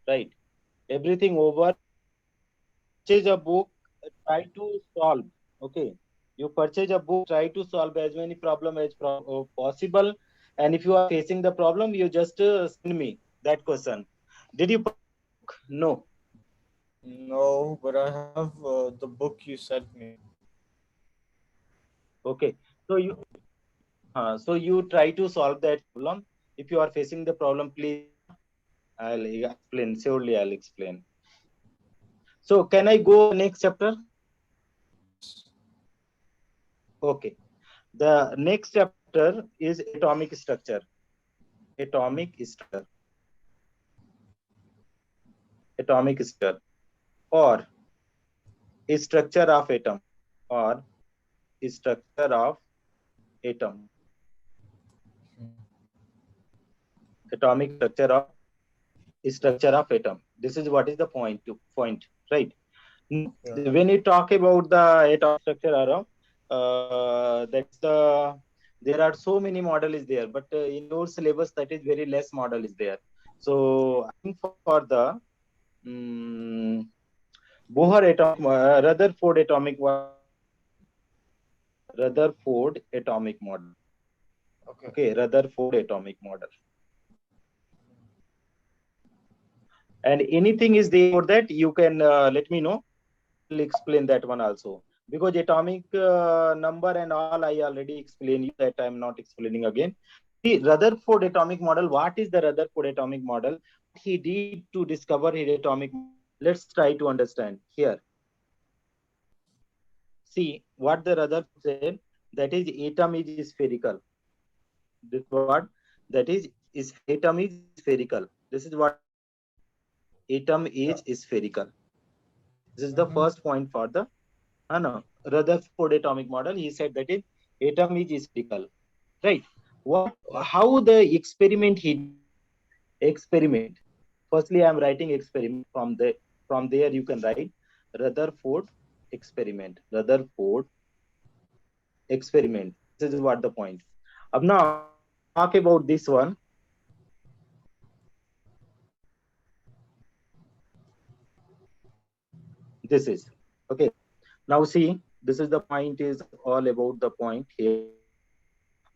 right? Everything over. Purchase a book, try to solve. Okay, you purchase a book, try to solve as many problem as possible. And if you are facing the problem, you just send me that question. Did you purchase a book? No. No, but I have the book you sent me. Okay. So you try to solve that problem. If you are facing the problem, please. I'll explain. Surely I'll explain. So can I go next chapter? Yes. Okay. The next chapter is atomic structure. Atomic structure. Atomic structure or structure of atom or structure of atom. Atomic structure of atom. This is what is the point, right? Now, Yeah. when you talk about the atomic structure atom, that's there are so many model is there, but in your syllabus that is very less model is there. So I think for the um, Bohr atomic, Rutherford atomic, Rutherford atomic model. Okay. Okay, Rutherford atomic model. And anything is there for that, you can let me know. I'll explain that one also. Because atomic number and all, I already explained you that I'm not explaining again. See, Rutherford atomic model. What is the Rutherford atomic model? He did to discover his atomic model. Let's try to understand here. See what the Rutherford said. That is, atom is spherical. This what that is atom is spherical. This is what he said. Atom Yeah. is spherical. This is the Mm-hmm. first point for the no, Rutherford atomic model. He said that is atom is spherical, right? What? Yeah. How the experiment he did? Experiment. Firstly, I am writing experiment. From there you can write Rutherford experiment. Rutherford experiment. This is what the point. Now, when you talk about this one, this is okay. Now see, this is the point. Is all about the point here.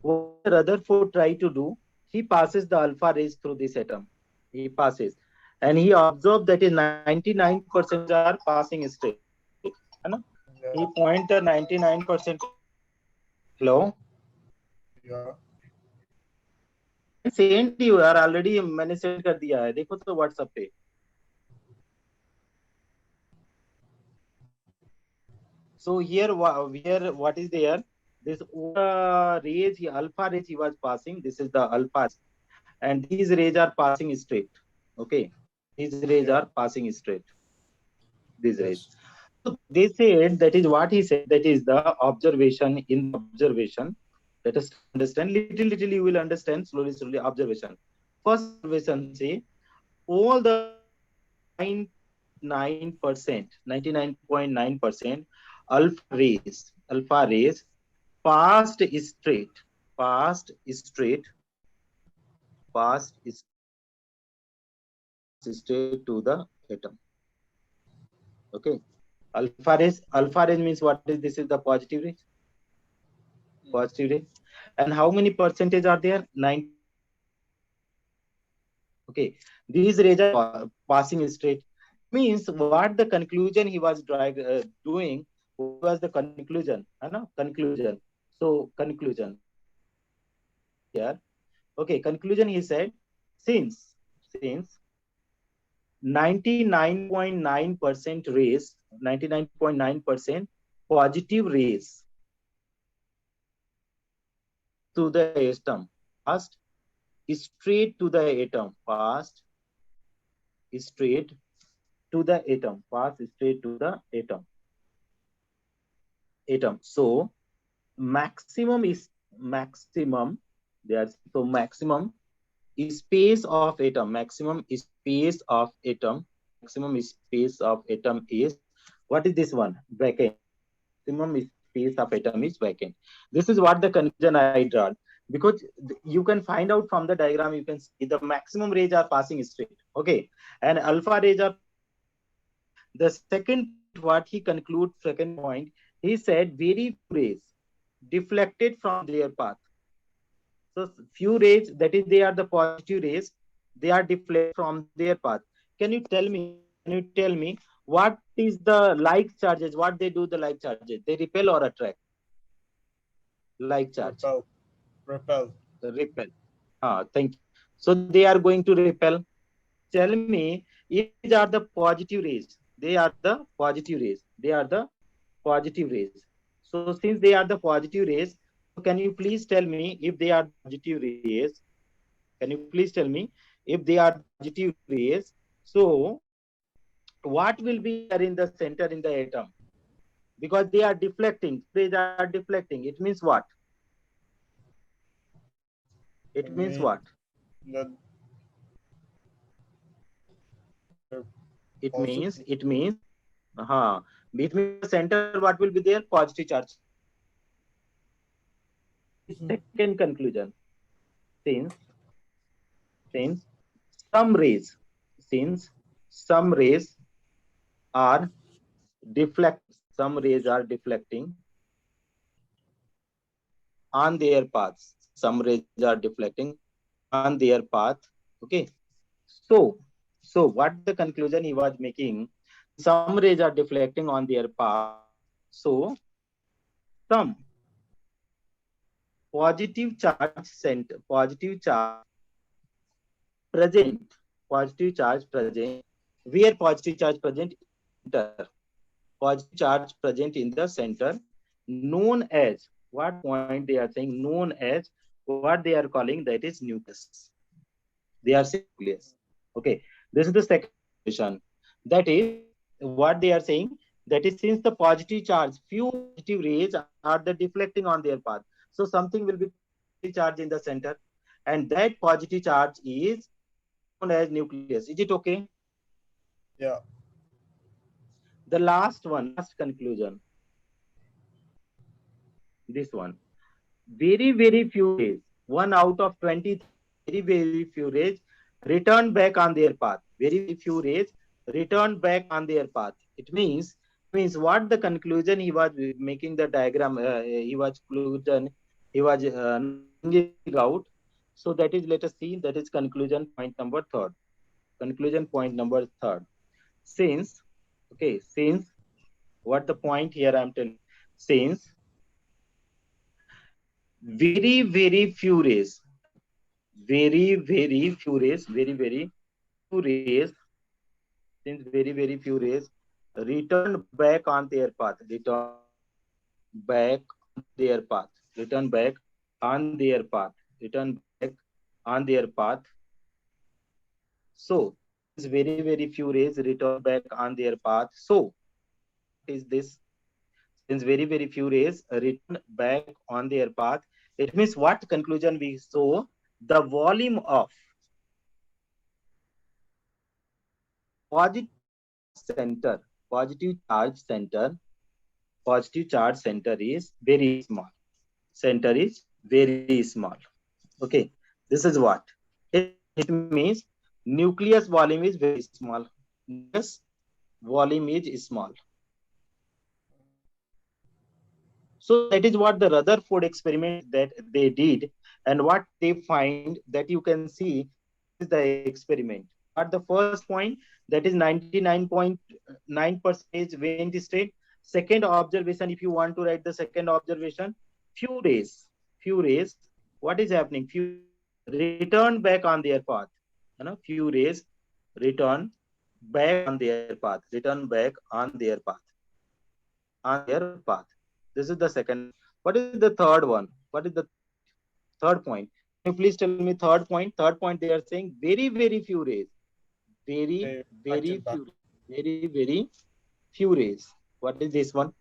What the Rutherford try to do? He passes the alpha rays through this atom. He passes, and he observed that is 99% are passing straight. है ना? He Yeah. point the 99%. Hello, Yeah. I sent you यार already मैंने send कर दिया है देखो तो WhatsApp पे. So here what is there? This rays, alpha rays he was passing. This is the alpha rays, and these rays are passing straight. Okay, these rays Yeah. are passing straight. These rays. Yes. So they said that is what he said. That is the observation in the observation. Let us try to understand. Little you will understand slowly. Observation. First observation say all the 99.9% alpha rays passed straight, passed straight, passed straight to the atom. Okay. Alpha rays means what is this? Is the positive ray, positive ray. And how many percentage are there? 99.9%. Okay, these rays are passing straight. Means what the conclusion he was doing? What was the conclusion? No? Conclusion. So conclusion. Let me write here. Okay, conclusion. He said, since 99.9% rays, 99.9% positive rays passed to the atom, passed straight to the atom, passed straight to the atom, pass straight to the atom. So maximum is maximum. They are saying so maximum space of atom. Maximum space of atom. Maximum space of atom is what is this one? Vacant. Maximum space of atom is vacant. This is what the conclusion I draw because you can find out from the diagram. You can see the maximum rays are passing straight. Okay, and alpha rays are positive rays. The second point, what he concludes, second point, he said very few rays deflected from their path. So few rays, that is, they are the positive rays, they are deflected from their path. Can you tell me? Can you tell me what is the like charges? What they do the like charges? They repel or attract? Like charge, Repel. Repel. repel. Thank you. So they are going to repel. Tell me if these are the positive rays. They are the positive rays. They are the positive rays. So since they are the positive rays, so can you please tell me if they are the positive rays? Can you please tell me if they are the positive rays? So what will be there in the center in the atom? Because they are deflecting. Rays are deflecting. It means what? It I means mean what? that they're It means positive. it means uh, it means the center what will be there? Positive charge. That is second conclusion. Since since some rays since some rays are some rays are deflecting on their paths. Some rays are deflecting on their path. Okay. So what the conclusion he was making? Some rays are deflecting on their path. So some positive charge present, positive charge present, where positive charge present in the center, positive charge present in the center, known as, what point they are saying, known as, what they are calling, that is nucleus. They are saying nucleus. Okay, this is the second conclusion. That is what they are saying. That is, since the positive charge, few positive rays are the deflecting on their path. So something will be positive charge in the center, and that positive charge is known as nucleus. Is it okay? Yeah. The last one, last conclusion. This one. Very, very few rays, 1 out of 20,000, very, very few rays return back on their path. Very, very few rays return back on their path. It means what the conclusion he was making the diagram, he was bringing out. So that is, let us see, that is conclusion point number third. Conclusion point number third. Since, okay, since, what the point here I'm telling, since very, very few rays, very, very few rays, very, very few rays, since very, very few rays returned back on their path, return back on their path, return back on their path, return back on their path. So, since very, very few rays return back on their path, so what is this? Since very, very few rays return back on their path, it means what conclusion we saw? The volume of positive charge center, positive charge center, positive charge center is very small. Center is very small. Okay, this is what it means. Nucleus volume is very small. Nucleus volume is small. So that is what the Rutherford experiment that they did, and what they find, that you can see. This is the experiment. What the first point, that is 99.9% wind state. Second observation, if you want to write the second observation, few rays, few rays. What is happening? Few rays return back on their path. Few rays return back on their path. Return back on their path. On their path. This is the second. What is the third one? What is the third point? Can you please tell me third point? Third point, they are saying very, very few rays. Very, They very reflected back. few rays. Very, very few rays. What is this one?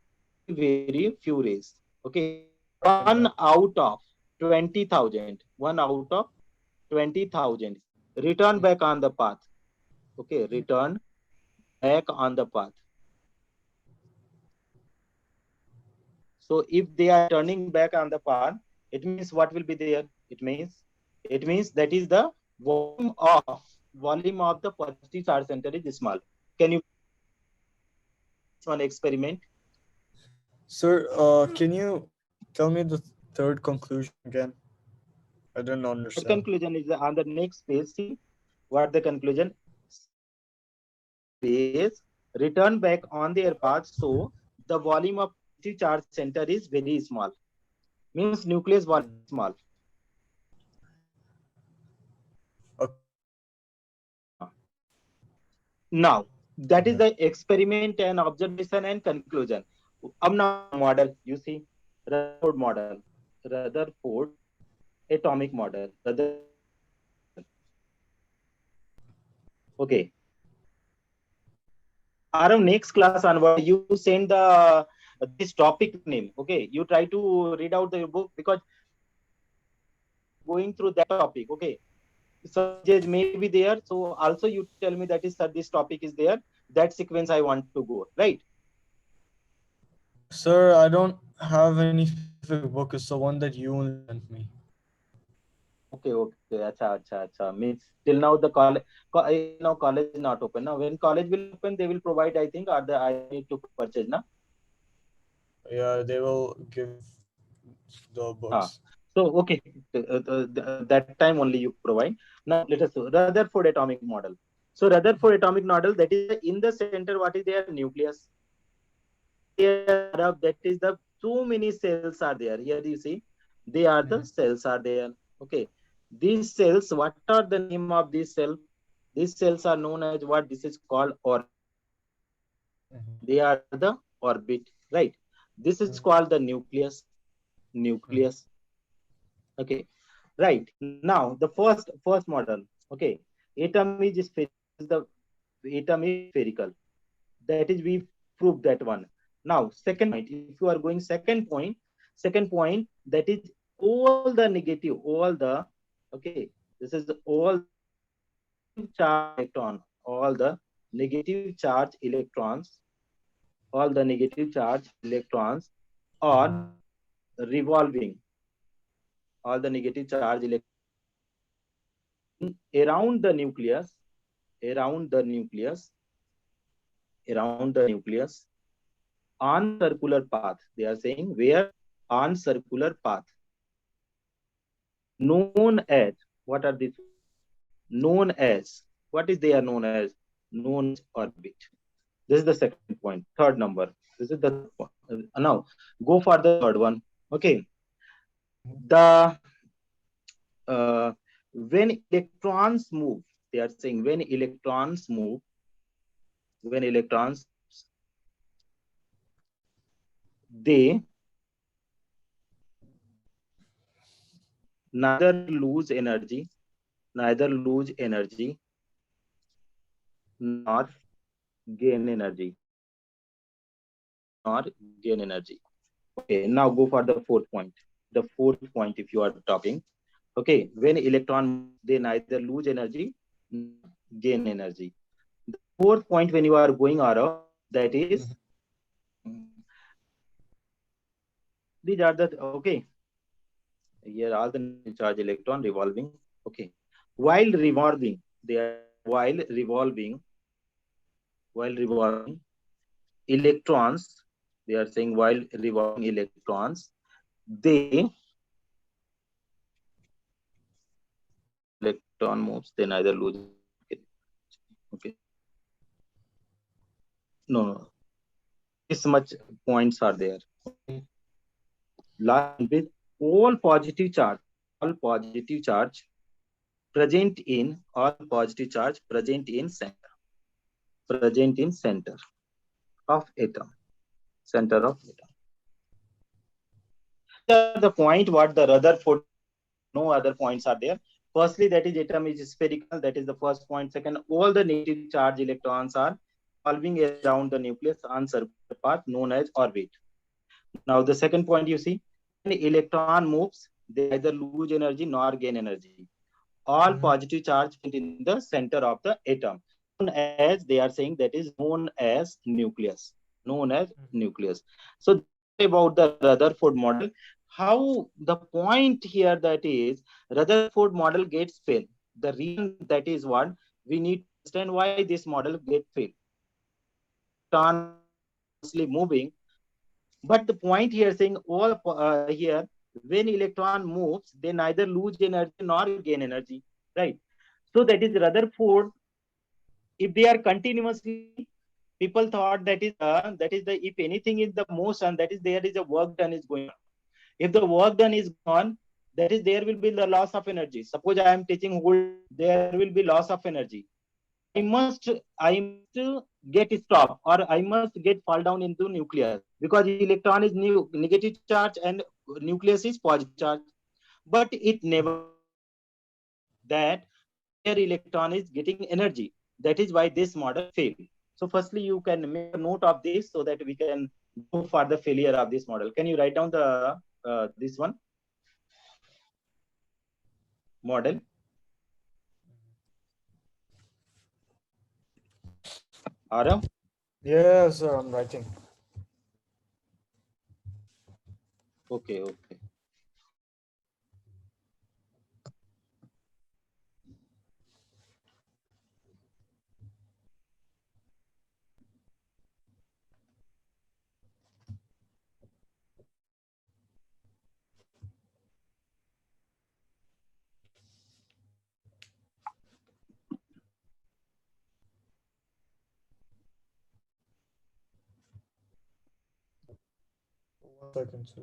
Very, very few rays. Okay. Reflected One back. out of 20,000. One out of 20,000. Return back on the path. Okay. Return back on the path. So if they are turning back on the path, it means what will be there? It means that is the volume of volume of the positive charge center is small. Can you this one experiment? Sir, can you tell me the third conclusion again? I didn't That understand. conclusion is on the next page. See what the conclusion. Rays return back on their path, so the volume of positive charge center is very small. Means nucleus volume is small. Now that is the experiment and observation and conclusion. Now model, you see, Rutherford model, Rutherford atomic model, Rutherford atomic model. Okay. Our next class onward, you send the this topic name. Okay, you try to read out the book because going through that topic. Okay, subject may be there. So also you tell me that is sir, this topic is there. That sequence I want to go right. Sir, I don't have any specific book. It's the one that you only sent me. Okay. Acha. Means till now the college, till now college is not open. Now when college will open, they will provide. I think, or the I need to purchase now. Yeah, they will give the Ah, books. so okay, that time only you provide. Now let us do Rutherford atomic model. So Rutherford atomic model, that is in the center. What is their nucleus? That is the too many cells are there. Here you see, they are the cells are there. Okay, these cells. What are the name of these cells? These cells are known as what? This is called orbit. They are the orbit, right? This is called the nucleus. Nucleus. Okay, right. Now the first model. Okay, atom is spherical. The atom is spherical. That is we proved that one. Now second point. If you are going second point that is all the negative, all the okay. This is all the negative charge electron, all the negative charge electrons, all the negative charge electrons are revolving. All the negative charge electrons are revolving around the nucleus, around the nucleus, around the nucleus on circular path. They are saying where on circular path known as, what are these one? Known as, what is they are known as? Known as orbit. This is the second point. Third number. This is the third point. Now go for the third one. Okay. The when electrons move, they are saying when electrons moves, they neither lose energy, neither lose energy nor gain energy, nor gain energy. Okay, now go for the fourth point. The fourth point, if you are talking, okay, when electron moves, they neither lose energy nor gain energy. The fourth point, when you are going around, that is, these are the okay. Here all the negative charge electron revolving. Okay, while revolving, they are saying while revolving electrons. They are saying while revolving electrons, they electron moves, they neither lose energy nor gain. Okay. No. This much points are there. Okay. Last point is all positive charge present in center of atom, center of atom. These are the point what the Rutherford model proved. No other points are there. Firstly, that is atom is spherical. That is the first point. Second, all the negative charge electrons are revolving around the nucleus on circular path known as orbit. Now the second point, you see, when electron moves, they neither lose energy nor gain energy. All positive charge in the center of the atom, known as, they are saying that is known as nucleus. Known as nucleus. So this is what about the Rutherford model. How the point here that is Rutherford model gets failed. The reason that is what? we need to understand why this model get failed. Electron are continuously moving, but the point here saying all here, when electron moves, they neither lose energy nor gain energy, right? So that is Rutherford. If they are continuously, people thought that is the, if anything is the motion, that is there is a work done is going on. If the work done is going on, that is there will be the loss of energy. Suppose I am taking hold, there will be loss of energy. I must get stop, or I must get fall down into nucleus, because electron is new negative charge and nucleus is positive charge. But it never happened that their electron is getting energy. That is why this model failed. So firstly, you can make a note of this so that we can go for the failure of this model. Can you write down the this one model? Arav? Yeah, sir, I'm writing. Okay, okay. One second, sir.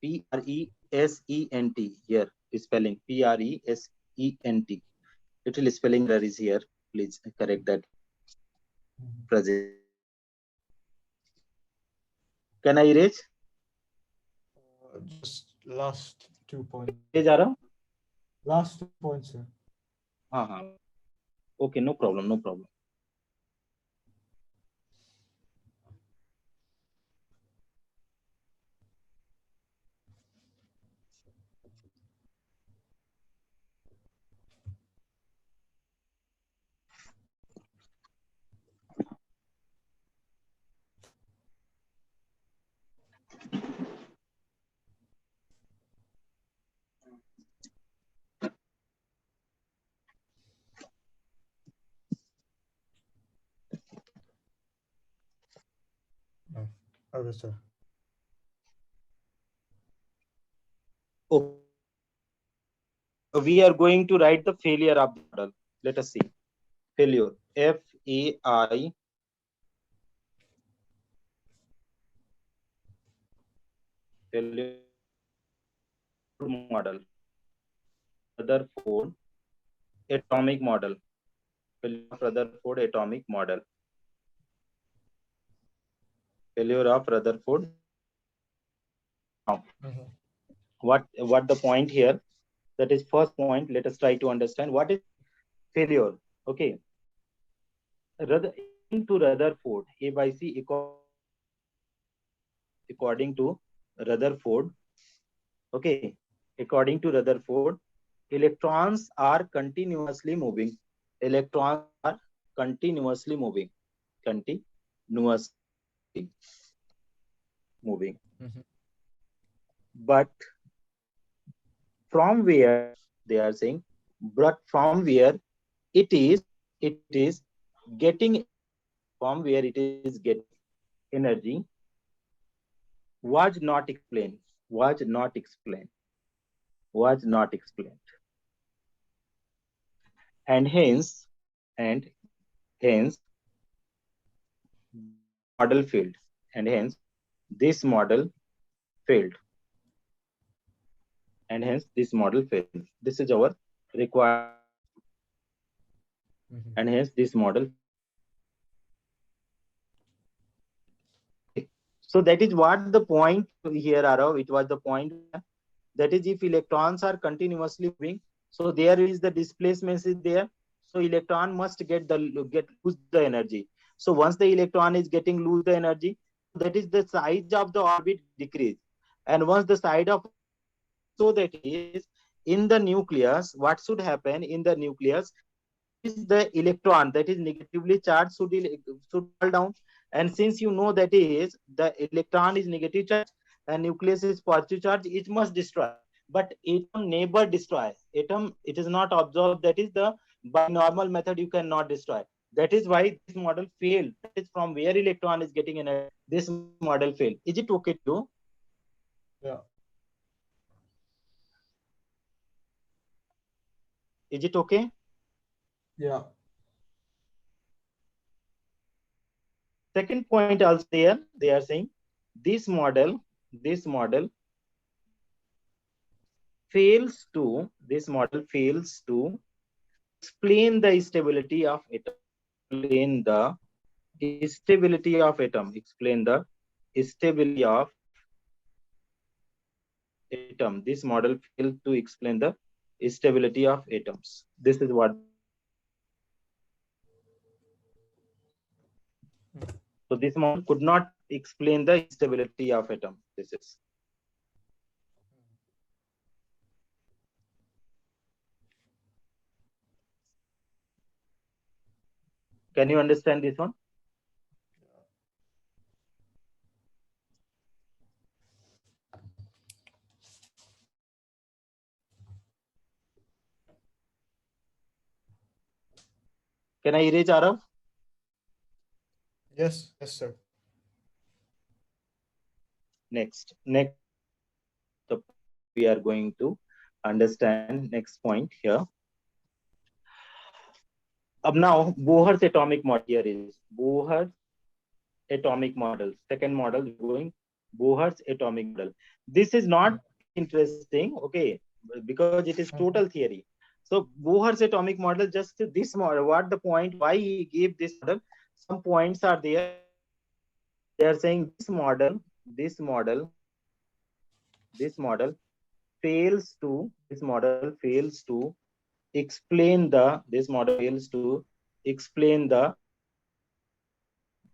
Present here spelling Present. Little spelling error is here. Please correct that. Present. Can I erase? Just last 2 points. Erase Arav? Last 2 points, sir. Okay, no problem, no problem. Oh, okay, sir. Okay. We are going to write the failure of the model. Let us see. Failure. F-A-I. Failure model. Rutherford atomic model. Failure of Rutherford atomic model. Failure of Rutherford. Now, what the point here? That is first point. Let us try to understand what is failure. Okay. According to Rutherford, A by C, according to Rutherford, okay, according to Rutherford, electrons are continuously moving. Electrons are continuously moving. Continuously moving. But from where they are saying, but from where it is getting, from where it is getting energy was not explained, was not explained, was not explained. And hence this model failed. And hence this model failed. And hence this model failed. This is our required model. And hence this model. Okay. So that is what the point here, Arav. It was the point. That is, if electrons are continuously moving, so there is the displacement is there. So electron must get lose the energy. So once the electron is getting lose the energy, that is the size of the orbit decrease. And once the size of orbit decrease, so that is in the nucleus, what should happen in the nucleus? That is the electron that is negatively charged should fall down. And since you know that is the electron is negative charge and nucleus is positive charge, it must destroy. But atom never destroy. Atom, it is not observed. That is the by normal method you cannot destroy. That is why this model failed. That is from where electron is getting energy. This model failed. Is it okay to you? Yeah. Is it okay? Yeah. Second point also there, they are saying this model fails to explain the stability of atom. Explain the stability of atom. Explain the stability of atom. This model failed to explain the stability of atoms. This is what they are saying. So this model could not explain the stability of atom. This is. Can you understand this one? Can I erase Arav? Yes. Yes, sir. Next the point we are going to understand. Next point here. Now Bohr's atomic model here is Bohr's atomic model. Second model we're going Bohr's atomic model. This is not very interesting, okay, because it is total theory. So Bohr's atomic model, just this model. What the point? Why he gave this model? Some points are there. They are saying this model fails to explain the this model fails to explain the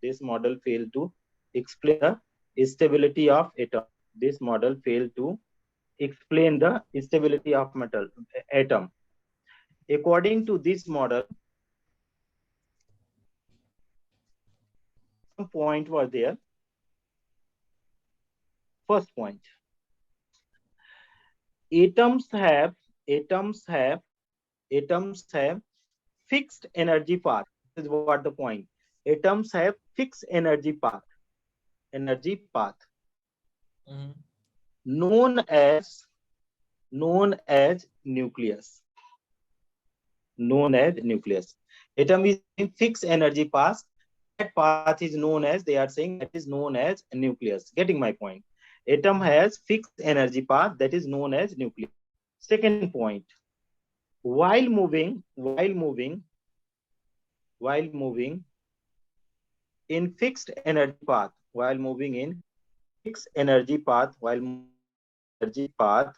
this model failed to explain the stability of atom. This model failed to explain the stability of metal atom. According to this model, some point were there. First point, atoms have atoms have atoms have fixed energy path. This is what the point. Atoms have fixed energy path Mhm. known as nucleus. Known as nucleus. Atom is having fixed energy path. That path is known as, they are saying, that is known as nucleus. Getting my point? Atom has fixed energy path that is known as nucleus. Second point, while moving in fixed energy path,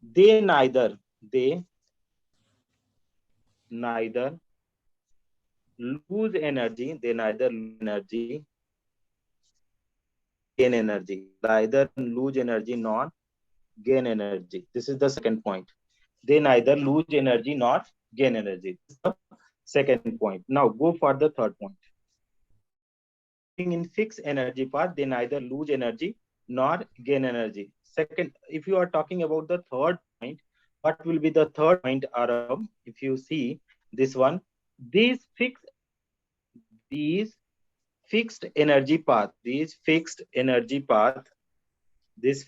they neither lose energy, nor gain energy. Neither lose energy nor gain energy. This is the second point. They neither lose energy nor gain energy. This is the second point. Now go for the third point. While moving in fixed energy path, they neither lose energy nor gain energy. Second, if you are talking about the third point, what will be the third point, Arab? If you see this one, these fixed these fixed energy path, this fixed energy path is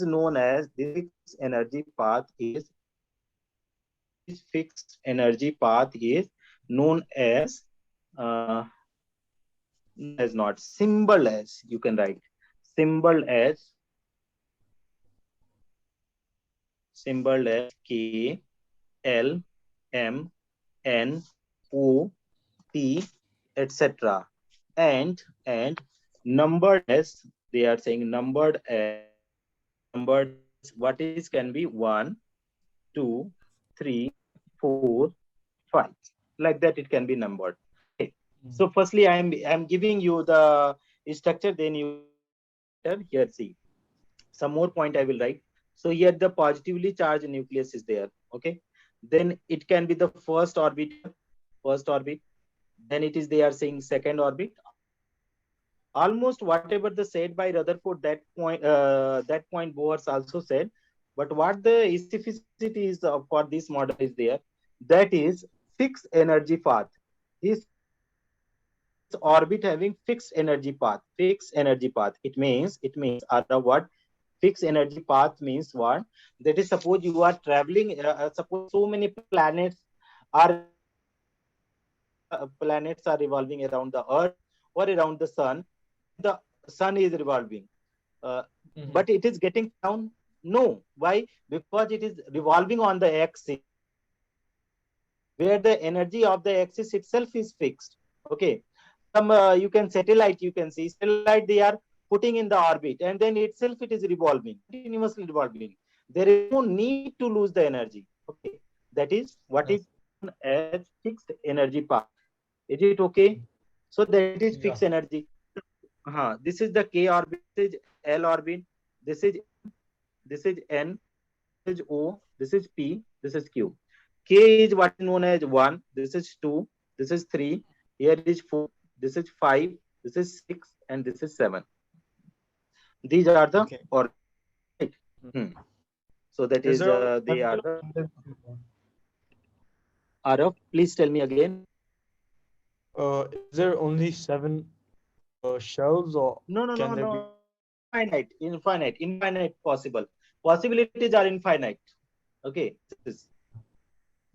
known as this fixed energy path is known as not symbol as, you can write symbol as K L M N O T, etc. And numbered as, they are saying numbered as what is can be 1, 2, 3, 4, Fine. Like that, it can be numbered. Okay. Mm. So firstly, I'm giving you the structure. Then you can write later. Here, see some more point I will write. So here the positively charged nucleus is there. Okay. Then it can be the first orbit here, first orbit. Then it is they are saying second orbit. Almost whatever the said by Rutherford, that point Boers also said. But what the specificity is for this model is there, that is fixed energy path. This orbit having fixed energy path. Fixed energy path. It means or the word fixed energy path means what? That is, suppose you are traveling. Suppose so many planets are revolving around the Earth or around the Sun, and the Sun is revolving. Uh, Mhm. but it is getting down. No, why? Because it is revolving on the axis where the energy of the axis itself is fixed. Okay, some you can satellite. You can see satellite. They are putting in the orbit, and then itself it is revolving, continuously revolving. There is no need to lose the energy. Okay, that is what Yes. is known as fixed energy path. Is it okay? So that is fixed Yeah. energy. This is the K orbit. This is L orbit. This is M. This is N. This is O. This is P. This is Q. K is what is known as 1. This is 2. This is 3. Here is 4. This is 5. This is 6. And this is 7. These are the Okay. orbits. Right? Mm. Hmm. So that Is is there only they 7 are or the can there be more? RF. Please tell me again. Is there only 7 shells or No, no, can no, there be? no. Infinite possible. Possibilities are infinite. Okay.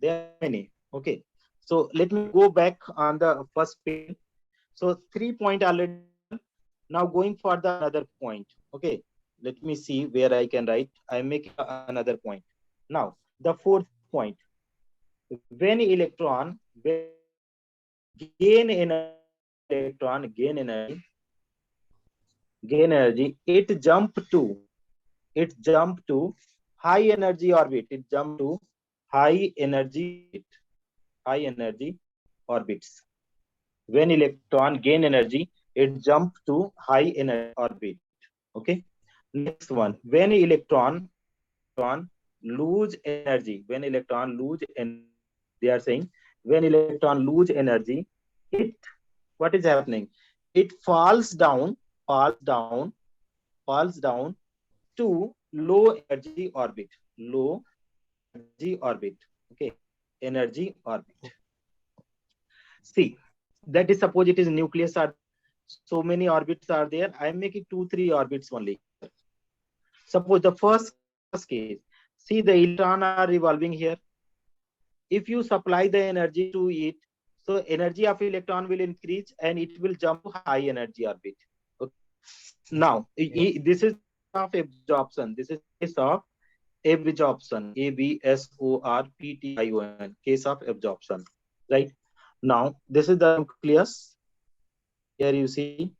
There are many. Okay. So let me go back on the first page. So 3 point already done. Now going for the another point. Okay. Let me see where I can write. I'm making another point. Now the fourth point. When electron gain energy, it jump to high energy orbit. It jump to high energy orbit. High energy orbits. When electron gain energy, it jump to high energy orbit. Okay. Next one. When electron lose energy, they are saying when electron lose energy, it what is happening? It falls down, falls down to low energy orbit. Low energy orbit. Okay. Energy orbit. See, that is, suppose it is nucleus are there. So many orbits are there. I am making 2, 3 orbits only here. Suppose the first case. See, the electron are revolving here. If you supply the energy to it, so energy of electron will increase and it will jump to high energy orbit. Okay. Now, Yeah. this is case of absorption. This is case of absorption. Absorption. Case of absorption. Right. Now, this is the nucleus. Here you see.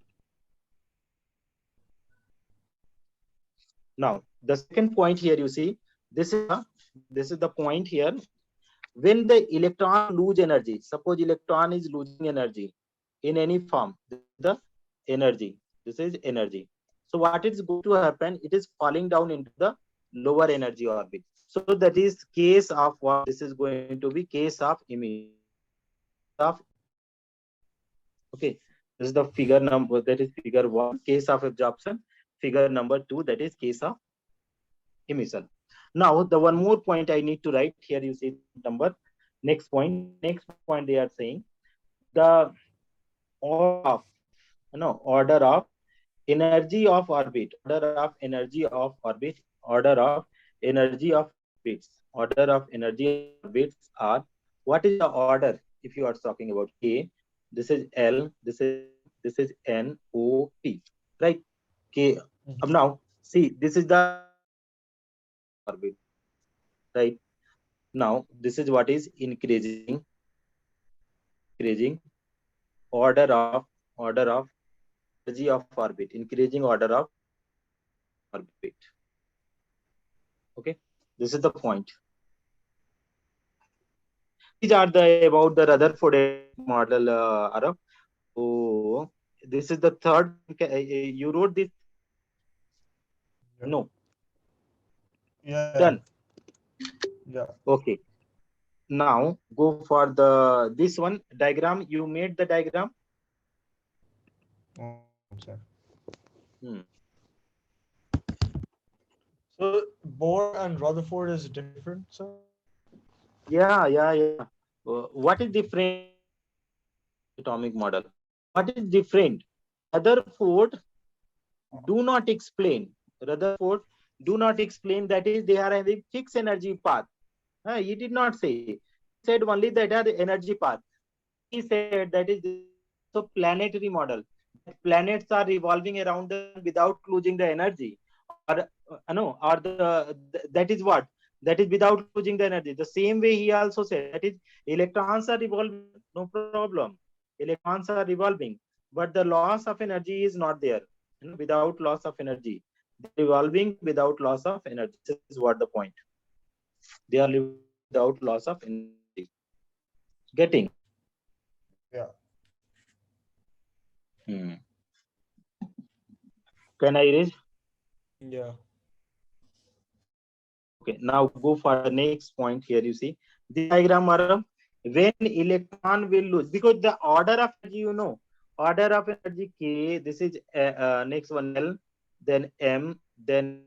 Now, the second point here you see. This is the point here. When the electron lose energy, suppose electron is losing energy in any form. This is the energy. This is energy. So what is going to happen? It is falling down into the lower energy orbit. So that is case of what? This is going to be case of emission. Case of okay. This is the figure number. That is figure 1. Case of absorption. Figure number 2. That is case of emission. Now the one more point I need to write here. You see point number. Next point. Next point they are saying the order of order of energy of orbit. Order of energy of orbits are, what is the order? If you are talking about K, this is L, this is M, this is N, O, P, right? K. Mhm. Now see, this is the energy orbit, right? Now this is what is increasing order of energy of orbit, increasing order of orbit. Okay, this is the point. these are the about the Rutherford atomic model, Arab. So this is the third one. You wrote this third one? Yeah. No. Yeah. Done. Yeah. Okay. Now go for the this one diagram. You made the diagram. One second, sir. Hmm. So Bohr and Rutherford is different, sir? Yeah, yeah, yeah. What is different in the Rutherford atomic model? What is different? Rutherford do not explain. Rutherford do not explain that is they are having fixed energy path. He did not say. He said only that are energy path. But he said that is there is also planetary model. That planets are revolving around the sun without losing the energy. Or no, or that is what? That is without losing the energy. The same way he also said that is electrons are revolving, no problem. Electrons are revolving, but the loss of energy is not there. Without loss of energy. They are revolving without loss of energy. This is what the point. They are revolving without loss of energy. Getting. Yeah. Hmm. Can I erase? Yeah. Okay, now go for the next point here. You see this diagram, Marav, when electron will lose, because the order of energy, order of energy K, this is next one L, then M, then N,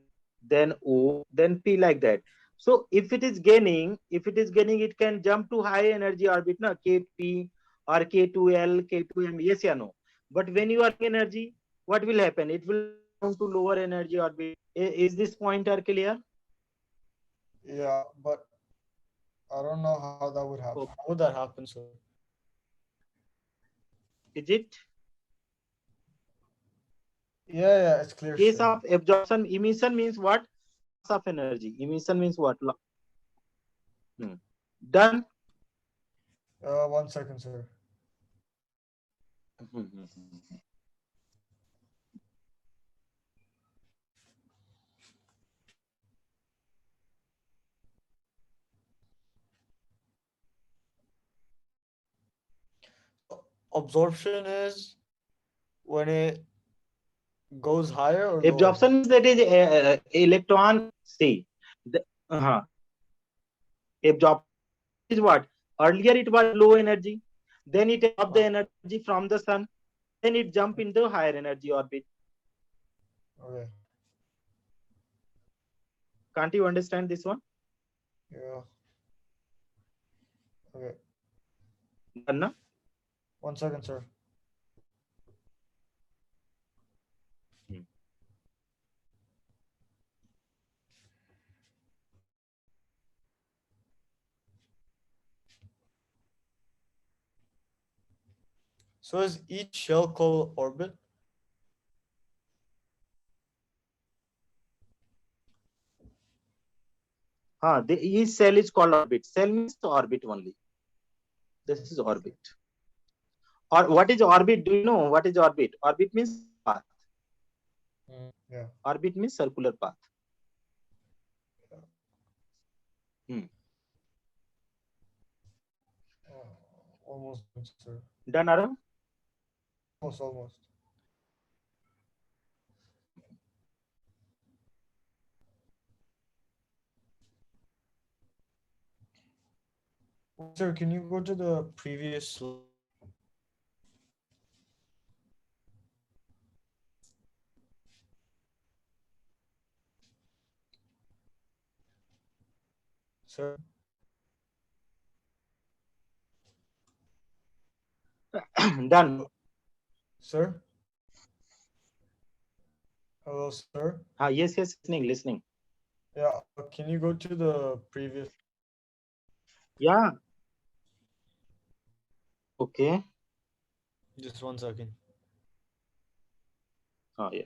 then O, then P, like that. So if it is gaining, it can jump to high energy orbit, na, K2P or K2L, K2M, yes or no. But when you are energy, what will happen? It will come down to lower energy orbit. Is this pointer clear? Yeah, but I don't know how that would happen. Okay. How would that happen, sir? Is it? Yeah, yeah, it's clear, Case sir. of absorption, emission means what? Loss of energy. Emission means what? Hmm. Done. 1 second, sir. So absorption is when it goes higher or lower? Absorption means that is electron. See, absorption that is what? Earlier it was low energy, then it absorbed the Uh, energy from the sun, then it jump into higher energy orbit. okay. Can't you understand this one? Yeah. Okay. Done, na? 1 second, sir. Hmm. So is each shell called orbit? Each cell is called orbit. Cell means orbit only. This is orbit. Or what is orbit? Do you know what is orbit? Orbit means circular path. Yeah. Orbit means circular path. Hmm. Almost done, sir. Done, Aram? Almost, almost. Sir, can you go to the previous slide? Sir? Done. Sir? Hello, sir? Yes, yes, listening. Yeah, can you go to the previous? Yeah. Okay. Just 1 second. Yeah.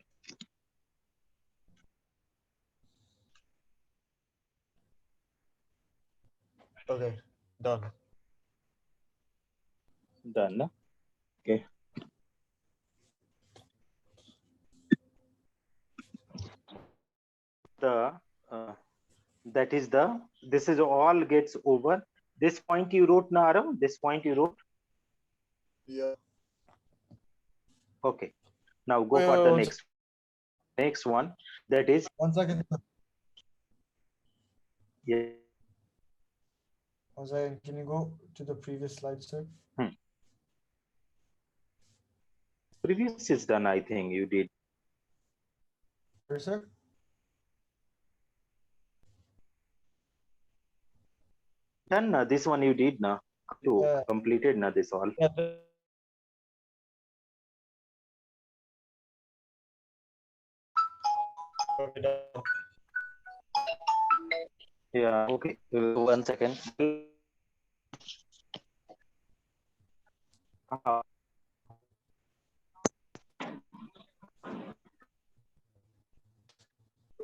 Okay, done. Done. Na? Okay. The that is the this is all gets over. This point you wrote, Narav? This point you wrote? Yeah. Okay. Now go Wait, for the one next one. That is, 1 second. yeah. 1 second. Can you go to the previous slide, sir? Previous is done, I think you did. Sure, sir. Done, na? This one you did, na? You Yeah. completed, na? This all. Yeah. Okay, done. Yeah, okay. 1 second.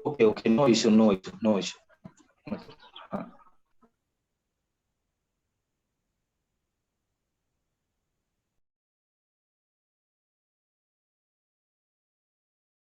Okay, no issue, no issue.